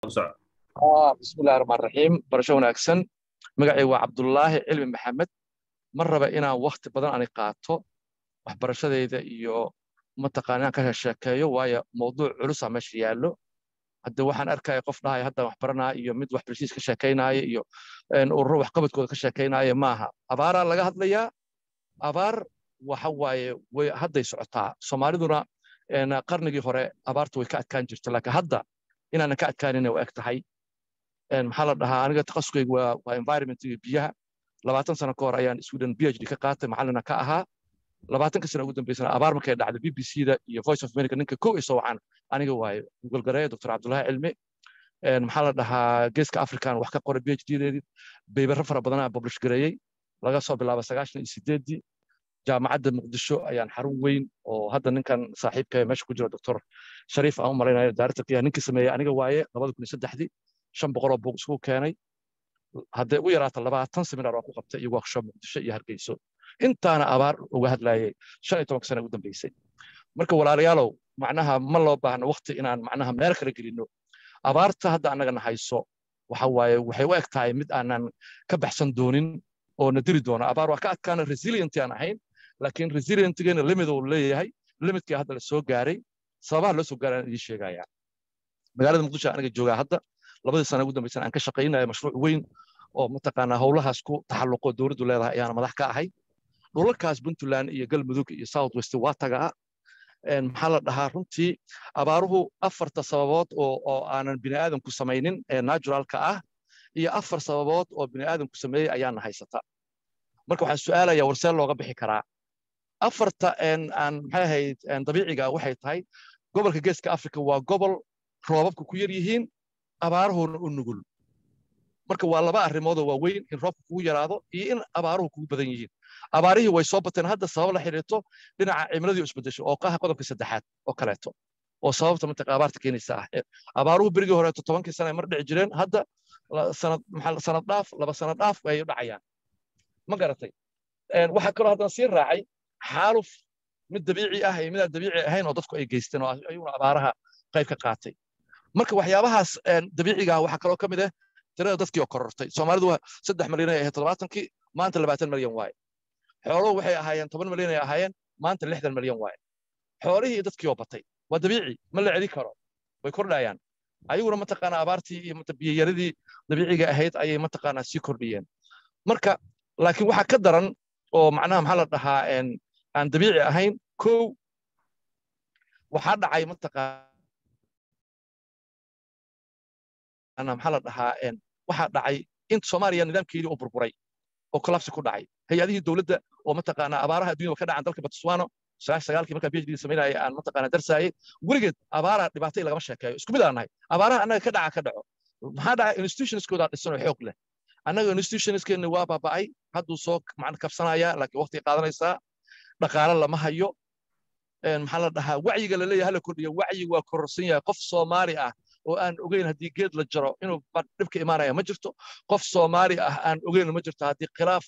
وسع. بسم الله الرحمن الرحيم برشونا أكسن مقعي وعبد الله علمي محمد مرة بقينا وقت بدن أنا قاعدته وحبرشة ذي إيو متقانين كشكايو ويا موضوع عروس ماشي يالو هدا waxaan arkay qofnahay hadda wax baranaa iyo mid wax bulshadiis ka sheekaynaya iyo urur wax qabadkooda ka sheekaynaya maaha abaara laga hadlayaa abaar waxa waaye way hadday socotaa Soomaaliduna qarnigii hore abaartu way ka adkaan jirtay laakiin hadda inaan ka adkaanin way ag tahay maxaa la dhahaa aniga takhasuskaygu waa environment iyo biyaha 20 sano ka hor ayaan Sweden PhD ka qaatay macallina ka ahaa 20 sano ugu dambeysana abaar markay dhacday BBC-da iyo Voice of America ninka koow isoo wacan aniga waaye Google gareey Dr. Abdullahi Cilmi maxaa la dhahaa geeska African wax ka qoray PhD-deedii paper fara badan aan publish gareeyay laga soo bilaabo 98 jaamacadda Muqdisho ayaan xarun weyn oo hadda ninkan saaxiibkay meesha ku jiro Dr. Shariif aan u malaynayo director-ka ninkii sameeyay aniga waaye 2003 500 buug isku keenay hadday u yaraato 20 seminar oo ku qabtay iyo workshop Muqdisho iyo Hargeysa intaana abaar uga hadlayay 15 sano ugu dambeysay marka walaalayaalow macnaha ma loo baahna waqti inaan macnaha meel kala gelino abaarta hadda anaga nahayso waxa waaye waxay u eg tahay mid aanan ka baxsan doonin oo nadiri doona abaar waa ka adkaana resilient aan ahayn laakiin resilient-geena limit uu leeyahay limitkii hadda la soo gaaray sababaha loo soo gaaray idin sheegaya magaalada Muqdisho anaga joogaa hadda 2 sano ugu dambeysay aan ka shaqeynayo mashruuc weyn oo mataqaanaa howlahaas ku taxalluqo dawladdu leedahay ayaan madax ka ahay dhulalkaas Puntland iyo Galmudug iyo South West waa tagaa maxaa la dhahaa runtii abaaruhu afarta sababood oo aanan bini aadamku samaynin ee naturalka ah iyo afar sababood oo bini aadamku sameeyay ayaan haysata marka waxaan su'aalayaa warseel looga bixi karaa afarta aan maxay ahayd dabiiciga waxay tahay gobolka geeska Afrika waa gobol roobabku ku yar yihiin abaaruhuna u nugul marka waa laba arrimood oo waaweyn in roobku kugu yaraado iyo in abaaruhu kugu badan yihiin abaarihii way soo bateen hadda sabab la xiriirto dhinaca cimiladii isbedesho oo qaha qodobka saddexaad oo kaleeto oo sababta mantiqa abaarta keenaysa ah abaaruhu birigii hore 17 sano mar dhici jireen hadda sanad dhaaf laba sanad dhaaf way dhacayaan ma garatay waxa kale haddana sii raacay xaaluf mid dabiici ah iyo mid aan dabiici ahayn oo dadku ay geysteen oo ayuuna abaaraha qayb ka qaatay marka waxyaabahaas dabiiciga ah waxa kale ka mid ah tirada dadkii oo korortay Soomaalidu 3 milyan ay ahayd 20kii maanta 20 milyan waay xooluhu waxay ahaayeen 10 milyan ay ahaayeen maanta 60 milyan waay xoolihii dadkii oo batay waa dabiici ma la celi karo way kordhayaan ayaguna mataqaana abaartii iyo biyayaradii dabiiciga ahayd ayay mataqaana sii kordhiyeen marka laakiin waxa ka daran oo macnaha maxaa la dhahaa aan dabiici ahayn koow waxa dhacay mataqaana maxaa la dhahaa waxa dhacay in Soomaaliya nidaamkeedii uu burburay oo collapse ku dhacay hay'adihii dawladda oo mataqaana abaaraha adduunka ka dhacan dalka Botswana 9 markaa PhD sameeyay aan mataqaana darsaayay gurigeed abaaraha dhibaatay lagama sheekeeyo isku mid aanahay abaaraha anaga ka dhaco maxaa dhacay institutionskooda dhisan oo xoog leh anaga institutionskeena waa baaba'ay hadduu soo macna kabsanaya laakiin waqti qaadanaysa dhaqaale lama hayo maxaa la dhahaa wacyiga la leeyahay la kordhiyo wacyi waa kororsan yahay qof Soomaali ah oo aan ogeyn haddii geed la jaro inuu dhibka imaanaya ma jirto qof Soomaali ah aan ogeyn ma jirto haddii khilaaf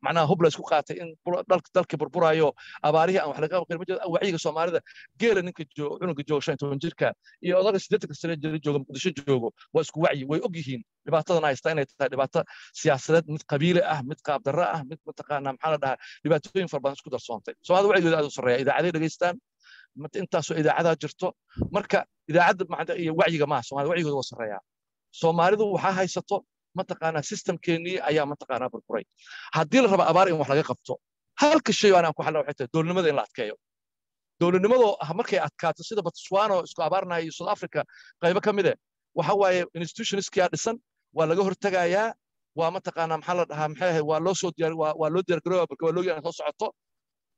macnaha hub la isku qaatay in dalka burburayo abaarihi aan wax laga qeyn ma jirto wacyiga Soomaalida geela ninka cunuga jooga 15 jirka iyo odaga 80 sano jooga Muqdisho joogo waa isku wacyi way og yihiin dhibaatadan haysta inay tahay dhibaato siyaasadeed mid qabiile ah mid qaab darro ah mid mataqaana maxaa la dhahaa dhibaatooyin fara badan isku darsoontay Soomaalida wacyigeeda aad u sareeya idaacadaha dhageystaan intaasoo idaacadaha jirto marka idaacadda macna iyo wacyiga ma Soomaalida wacyigooda waa sareeyaa Soomaalidu waxa haysato mataqaana systemkeennii ayaa mataqaana burburay haddii la rabo abaar in wax laga qabto halka shay aan ku xallo waxay tahay dowladnimada in la adkeeyo dowladnimadu markay adkaato sida Botswana isku abaarnaa iyo South Africa qaybo ka mid ah waxa waaye institutionskii dhisan waa laga hortagayaa waa mataqaana maxaa la dhahaa maxay waa loo soo diyaar waa loo diyaar garooba waa loo yaan soo socoto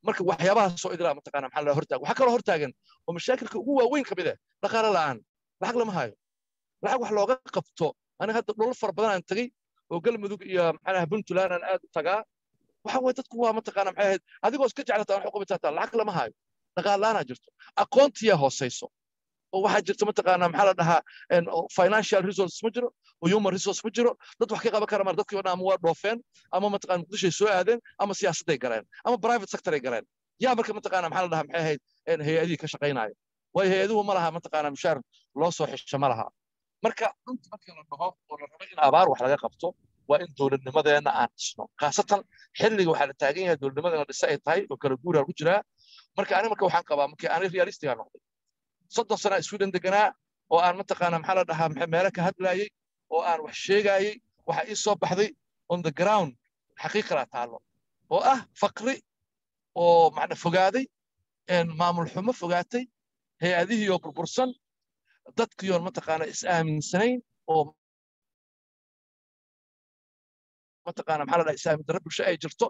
marka waxyaabaha soo idilaa mataqaana maxaa la hortaagan waxa kale hortaagan oo mashaakilka ugu waaweyn ka mid ah dhaqaale la'aan lacag lama hayo lacag wax looga qabto aniga hadda dhul far badan aan tagay oo Galmudug iyo maxaa Puntland aan aad u tagaa waxa way dadku waa mataqaana maxay ahayd adigoo iska jeclata wax xukuumadda lacag lama hayo dhaqaale la'aan jirto aqoontiya hooseyso oo waxa jirta mataqaana maxaa la dhahaa financial resources ma jiro oo human resources ma jiro dad wax ka qaban kara mar dadkii oo dhan waa dhoofeen ama mataqaana Muqdisho soo aadeen ama siyaasaday galeen ama private sector ay galeen yaa marka mataqaana maxaa la dhahaa maxay ahayd hay'adii ka shaqeynaayo way hay'aduhu ma laha mataqaana mushaar loo soo xisho ma laha marka runtii markii la dhaho oo la rabo in abaar wax laga qabto waa in dowladnimadeena aan dhisno khaasatan xilliga waxaa la taagan yahay dowladnimadeena dhisa ay tahay oo kala guuraa ku jiraa marka aniga marka waxaan qabaa markii ani realistiga noqday 30 sano Sweden deganaa oo aan mataqaana maxaa la dhahaa meelo ka hadlayay oo aan wax sheegayay waxa ii soo baxday on the ground xaqiiqada taalo oo ah faqri oo macna fogaaday in maamul xumo fogaatay hay'adihii oo burbursan dadkii oo mataqaana is aaminsanayn oo mataqaana maxaa la dhahaa is aamin darro bulsho ay jirto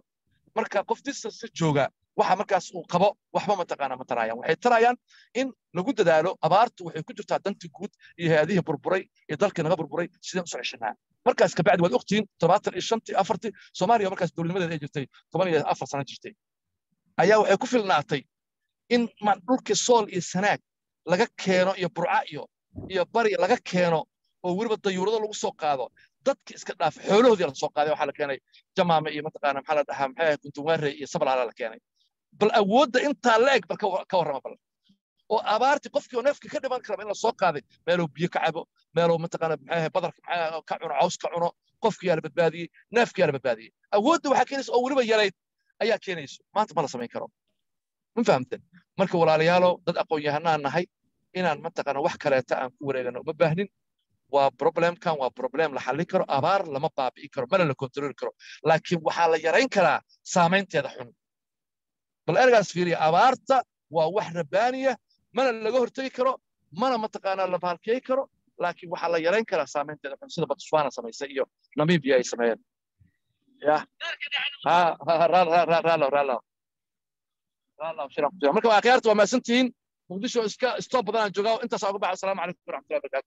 marka qof distance jooga waxa markaas uu qabo waxba mataqaana ma tarayaan waxay tarayaan in lagu dadaalo abaartu waxay ku jirtaa dantii guud iyo hay'adihii burburay iyo dalkii naga burburay sideen u soo ceshanaa markaas ka bacdi waad ogtiin 75 40 Soomaaliya markaas dowladnimadeeda ay jirtay 14 sano jirtay ayaa waxay ku filnaatay in man dhulka sool iyo sanaag laga keeno iyo burca iyo bari laga keeno oo waliba dayuurado lagu soo qaado dadka iska dhaaf xoolahoodii la soo qaaday waxa la keenay jamaame iyo mataqaana maxaa la dhahaa maxay kuntuwaare iyo sabalaala la keenay bal awoodda inta leeg bal ka warrama bal oo abaarti qofkii oo neefka ka dhiman kara in la soo qaaday meeloo biyo ka cabo meeloo mataqaana maxay badarka maxay ka cuno caws ka cuno qofkii la badbaadiyay neefkii la badbaadiyay awoodda waxa keenaysa oo waliba yarayd ayaa keenayso maanta ma la samayn karo ma fahamteen marka walaalayaalo dad aqoon yahanaan nahay inaan mataqaana wax kaleeta aan ku wareegano ma baahnin waa problemkan waa problem la xallin karo abaar lama baabi'i karo mana la kontrol karo laakiin waxaa la yarayn karaa saameynteeda xun bal ergaas fiiriya abaarta waa wax rabaaniya mana laga hortagi karo mana mataqaana la baalkeey karo laakiin waxaa la yarayn karaa saameynteeda xun sida Botswana samaysay iyo Namibia ay sameeyeen ya marka waa khiyaarta waa maasantihiin muqdisho iska stop badan joogaa intaas ugu baax. Assalaamu calaykum waraxmatullaahi wabarakaatuh.